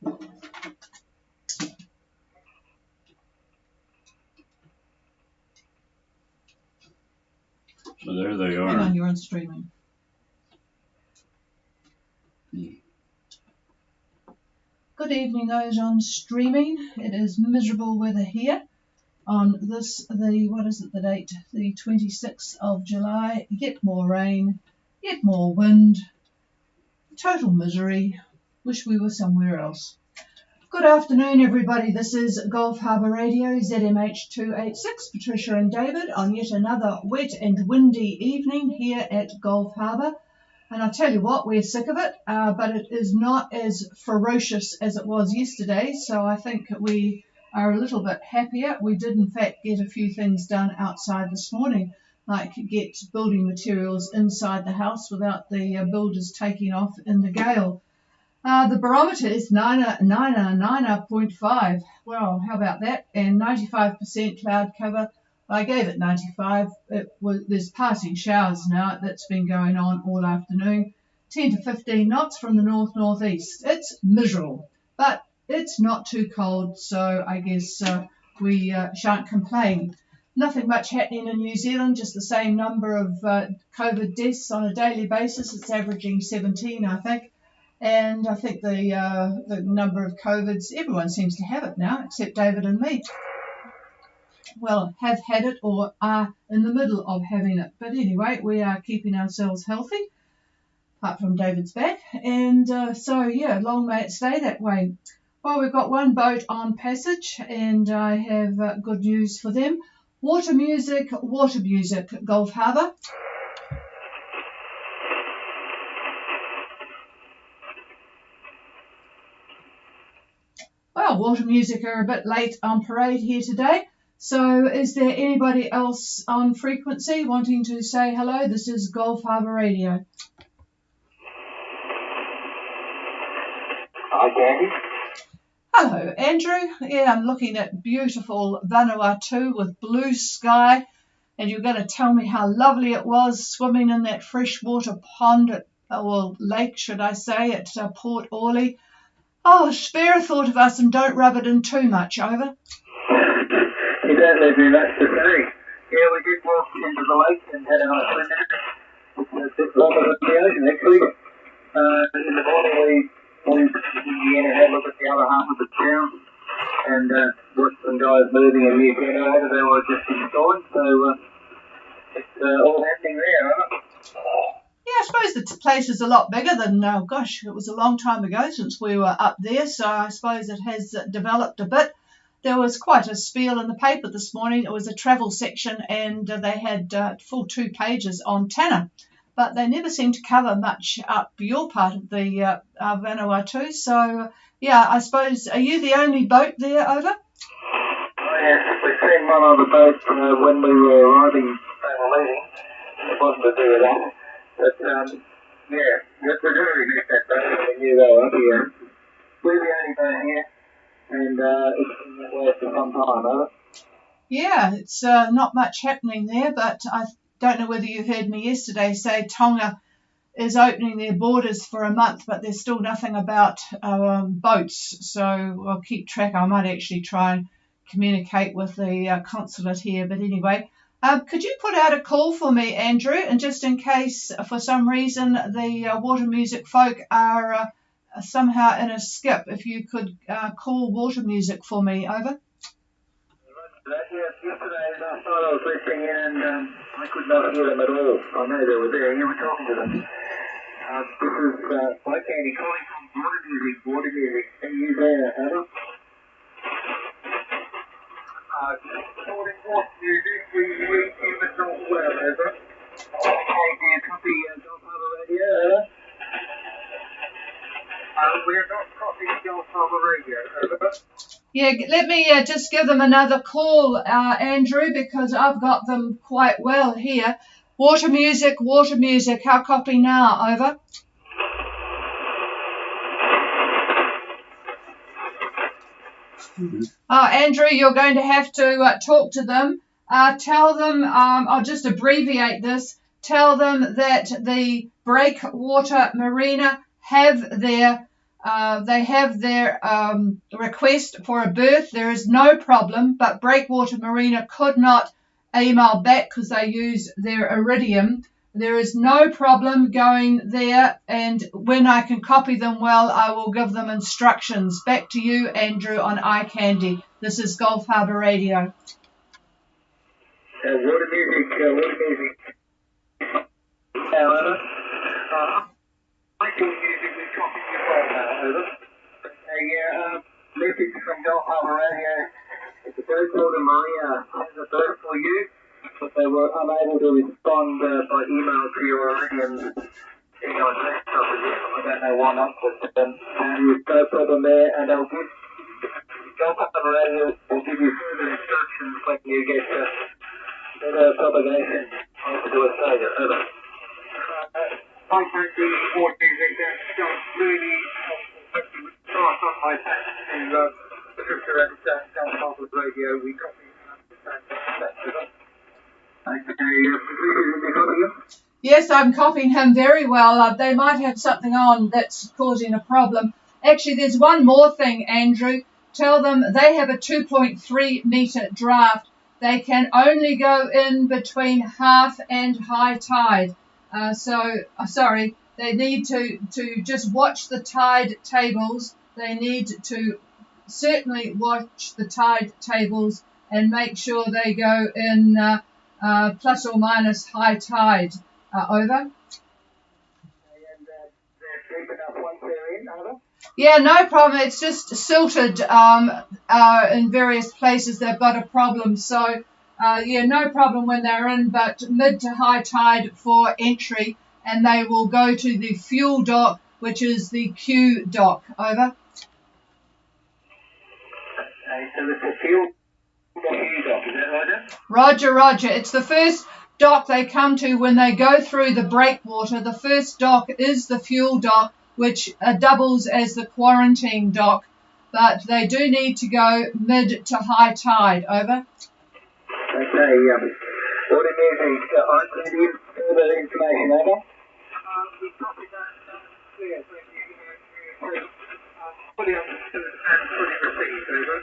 So there they are. Hang on, you're on streaming. Good evening, those on streaming. It is miserable weather here on this, the date? The 26th of July. Yet more rain, yet more wind. Total misery. Wish we were somewhere else. Good afternoon, everybody. This is Gulf Harbour Radio, ZMH286, Patricia and David, on yet another wet and windy evening here at Gulf Harbour. And I tell you what, we're sick of it, but it is not as ferocious as it was yesterday, so I think we are a little bit happier. We did, in fact, get a few things done outside this morning, like get building materials inside the house without the builders taking off in the gale. The barometer is 9.5. Well, how about that? And 95% cloud cover. I gave it 95. There's passing showers now. That's been going on all afternoon. 10 to 15 knots from the north-northeast. It's miserable, but it's not too cold, so I guess we shan't complain. Nothing much happening in New Zealand, just the same number of COVID deaths on a daily basis. It's averaging 17, I think. And I think the number of COVIDs, everyone seems to have it now, except David and me. Well, have had it or are in the middle of having it. But anyway, we are keeping ourselves healthy, apart from David's back. And so, yeah, long may it stay that way. Well, we've got one boat on passage, and I have good news for them. Water music, Gulf Harbour. Well, water music are a bit late on parade here today. So is there anybody else on frequency wanting to say hello? This is Gulf Harbour Radio. Hi, Candy. Hello, Andrew. Yeah, I'm looking at beautiful Vanuatu with blue sky. And you're going to tell me how lovely it was swimming in that freshwater pond, or lake, should I say, at Port Orley. Oh, spare a thought of us and don't rub it in too much, over. You don't leave me much to say. Yeah, we did walk into the lake and had a nice swim in it. It's a bit longer than the ocean, actually. In the morning we went and had a look at the other half of the town and watched some guys moving a new generator they were just installing. So it's all happening there, right? Yeah, I suppose the place is a lot bigger than, gosh, it was a long time ago since we were up there, so I suppose it has developed a bit. There was quite a spiel in the paper this morning. It was a travel section, and they had full 2 pages on Tanna, but they never seem to cover much up your part of the Vanuatu. So, yeah, I suppose, are you the only boat there, over? Oh, yes, we've seen one other boat when we were arriving and leaving. It wasn't to do with that. But, yeah, we're very nice that boat. We knew they were up here. We're the only boat here, and it's been that way for some time, hasn't it? Yeah, it's not much happening there, but I don't know whether you heard me yesterday say Tonga is opening their borders for a month, but there's still nothing about boats, so I'll keep track. I might actually try and communicate with the consulate here, but anyway. Could you put out a call for me, Andrew, and just in case for some reason the water music folk are somehow in a skip, if you could call water music for me, over. Yes, yesterday last night I was listening in and I could not hear them at all. I know they were there. You were talking to them. This is my Candy calling from Water Music. Are you there, Adam? Recording Water Music, we reach you at North Wales, over. Okay, dear, copy Gulf Harbour Radio, over. We're not copying Gulf Harbour Radio, over. Yeah, let me just give them another call, Andrew, because I've got them quite well here. Water music, how copy now, over? Andrew, you're going to have to talk to them. Tell them, I'll just abbreviate this, tell them that the Breakwater Marina have their They have their request for a berth. There is no problem, but Breakwater Marina could not email back because they use their Iridium. There is no problem going there, and when I can copy them well, I will give them instructions. Back to you, Andrew, on iCandy. This is Gulf Harbour Radio. Water music. However, Michael music we copy you well now, over. Message from Gulf Harbour Radio. It's a Breakwater Marina has a berth for you, but they were unable to respond by email to your Iridium email address. I don't know why not, but there's no problem there, and they'll give Gulf Harbour Radio will give you further instructions when you get better propagation to Australia. Over. I can't do sport music. That's really helpful. Pass on my thanks to Sister at Gulf Harbour Radio. We copy and understand that. Yes, I'm copying him very well. They might have something on that's causing a problem. Actually, there's one more thing, Andrew. Tell them they have a 2.3 metre draft. They can only go in between half and high tide. Sorry, they need to just watch the tide tables. They need to certainly watch the tide tables and make sure they go in plus or minus high tide. Over. Yeah, no problem. It's just silted in various places. They've got a problem. So, yeah, no problem when they're in, but mid to high tide for entry, and they will go to the fuel dock, which is the Q dock. Over. So it's the fuel dock, is that right? Roger, roger. It's the first dock they come to when they go through the breakwater. The first dock is the fuel dock, which doubles as the quarantine dock, but they do need to go mid to high tide. Over. Okay, what it is, I can give further information, over. We copied that, clear, thank you. Fully understood and fully received, over.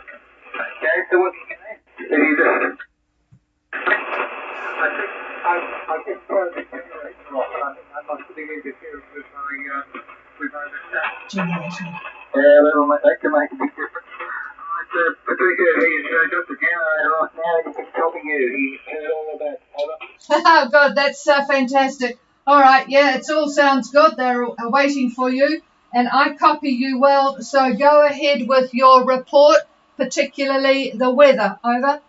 Okay, so what can you do? I think perfect generation off, and I think that must be interfering with my generation. Yeah, well, that can make a big difference. Patricia, he's Dr. Generator right now. He's helping you. He's heard all about it. Oh, God, that's fantastic. All right, yeah, it all sounds good. They're waiting for you, and I copy you well. So go ahead with your report, particularly the weather. Over.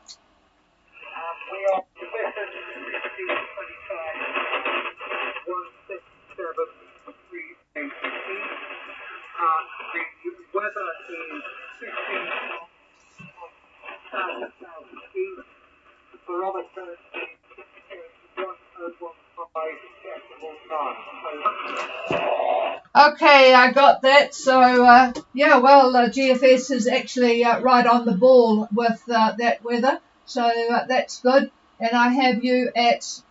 We are western 1625, 16738. The weather is 15 south-southeast. The barometer is 1015 decimal 9. Okay, I got that. So, yeah, well, GFS is actually right on the ball with that weather. So that's good. And I have you at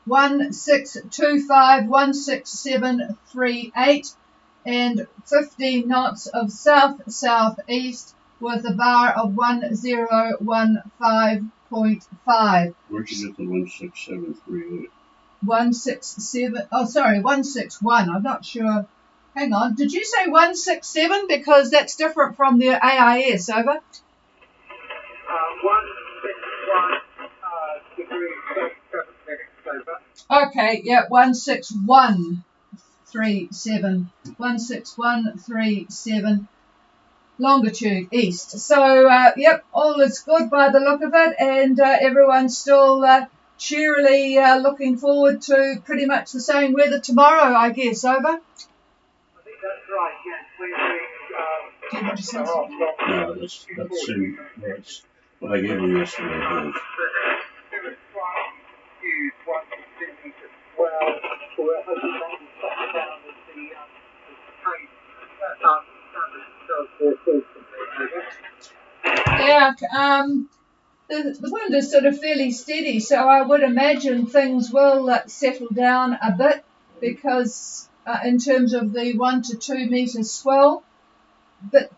1625, 16738 and 15 knots of south-southeast with a bar of 1015.5. Where'd you get the 16738? 167, oh sorry, 161, I'm not sure. Hang on, did you say 167? Because that's different from the AIS, over. 161 degrees 37 minutes, over. Okay, yeah, 16137. 16137. Longitude east. So, yep, all is good by the look of it, and everyone's still cheerily looking forward to pretty much the same weather tomorrow, I guess. Over. I think that's right, yes. Do you want to say No, that's what I gave you yesterday. Holds. Yeah, the wind is sort of fairly steady, so I would imagine things will settle down a bit because in terms of the 1 to 2 metre swell. Bit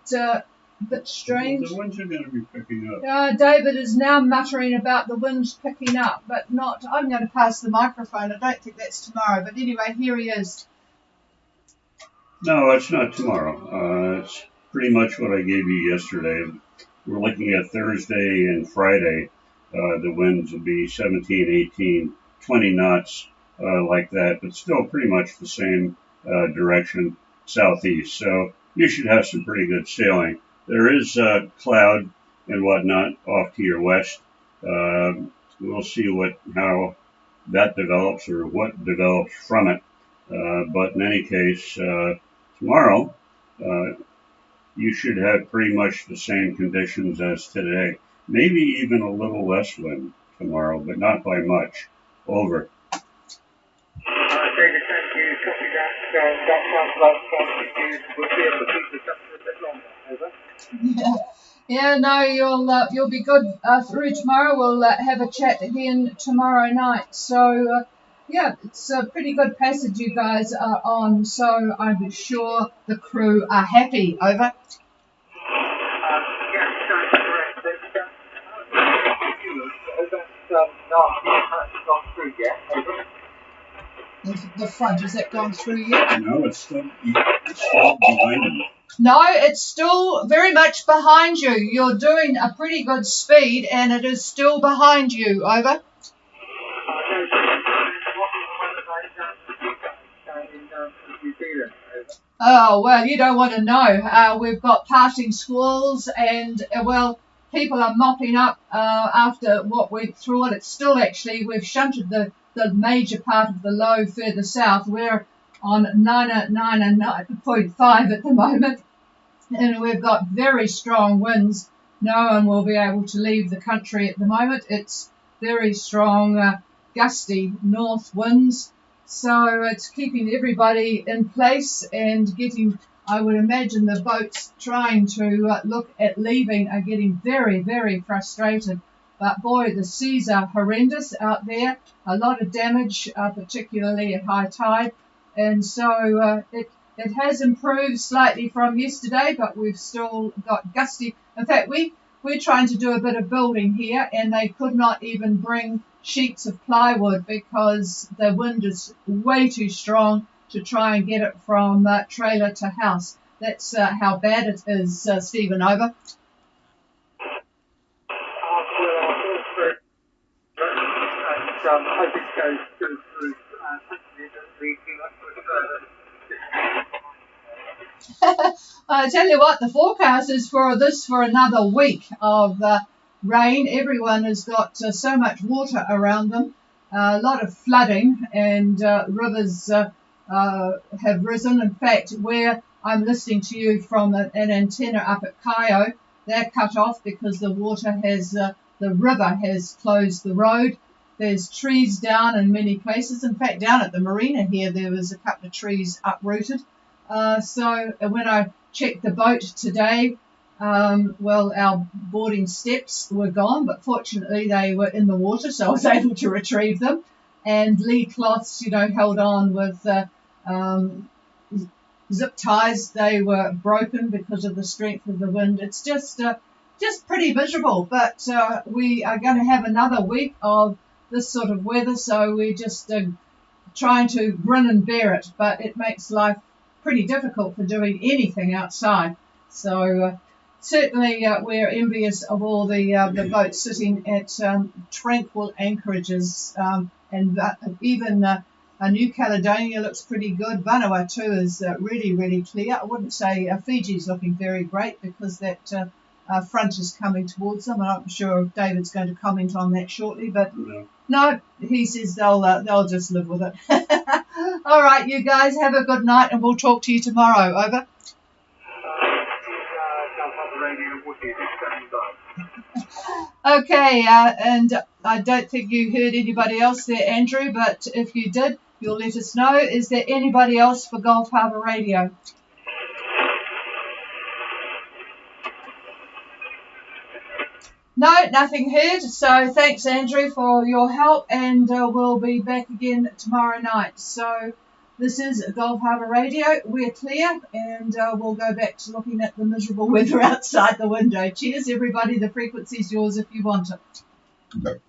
strange. The winds are going to be picking up. David is now muttering about the winds picking up, but not. I'm going to pass the microphone. I don't think that's tomorrow, but anyway, here he is. No, it's not tomorrow. It's pretty much what I gave you yesterday. We're looking at Thursday and Friday. The winds will be 17, 18, 20 knots, like that, but still pretty much the same direction, southeast. So you should have some pretty good sailing. There is cloud and whatnot off to your west. We'll see how that develops or what develops from it. But in any case, tomorrow, you should have pretty much the same conditions as today. Maybe even a little less wind tomorrow, but not by much. Over. David, thank you. Copy that. That sounds like we'll be able to keep this up for a bit longer. Over. Yeah, no, you'll be good through tomorrow. We'll have a chat again tomorrow night. So, yeah, it's a pretty good passage you guys are on. So I'm sure the crew are happy. Over. The front, has that gone through yet? No, it's still behind you. No, it's still very much behind you. You're doing a pretty good speed and it is still behind you. Over. Oh, well, you don't want to know. We've got passing squalls and, well, people are mopping up after what went through it. It's still actually, we've shunted the major part of the low further south. We're on 9.5 at the moment, and we've got very strong winds. No one will be able to leave the country at the moment. It's very strong, gusty north winds, so it's keeping everybody in place and getting, I would imagine the boats trying to look at leaving are getting very, very frustrated. But boy, the seas are horrendous out there. A lot of damage, particularly at high tide. And so it has improved slightly from yesterday, but we've still got gusty. In fact, we're trying to do a bit of building here, and they could not even bring sheets of plywood because the wind is way too strong to try and get it from trailer to house. That's how bad it is, Stephen. Over. I think goes through I tell you what, the forecast is for another week of rain. Everyone has got so much water around them, a lot of flooding, and rivers have risen. In fact, where I'm listening to you from an antenna up at Kaio, they're cut off because the river has closed the road. There's trees down in many places. In fact, down at the marina here, there was a couple of trees uprooted. So when I checked the boat today, well, our boarding steps were gone, but fortunately they were in the water, so I was able to retrieve them. And lee cloths, held on with zip ties. They were broken because of the strength of the wind. It's just pretty miserable, but we are going to have another week of this sort of weather, so we're just trying to grin and bear it, but it makes life pretty difficult for doing anything outside. So certainly we're envious of all the boats sitting at tranquil anchorages, and even New Caledonia looks pretty good. Vanuatu is really, really clear. I wouldn't say Fiji's looking very great because that front is coming towards them. I'm not sure if David's going to comment on that shortly, but no, he says they'll just live with it. All right, you guys have a good night, and we'll talk to you tomorrow. Over. Okay, and I don't think you heard anybody else there, Andrew, but if you did, you'll let us know. Is there anybody else for Gulf Harbour Radio? No, nothing heard. So thanks, Andrew, for your help, and we'll be back again tomorrow night. So This is Gulf Harbour Radio. We're clear, and we'll go back to looking at the miserable weather outside the window. Cheers, everybody. The frequency's yours if you want it.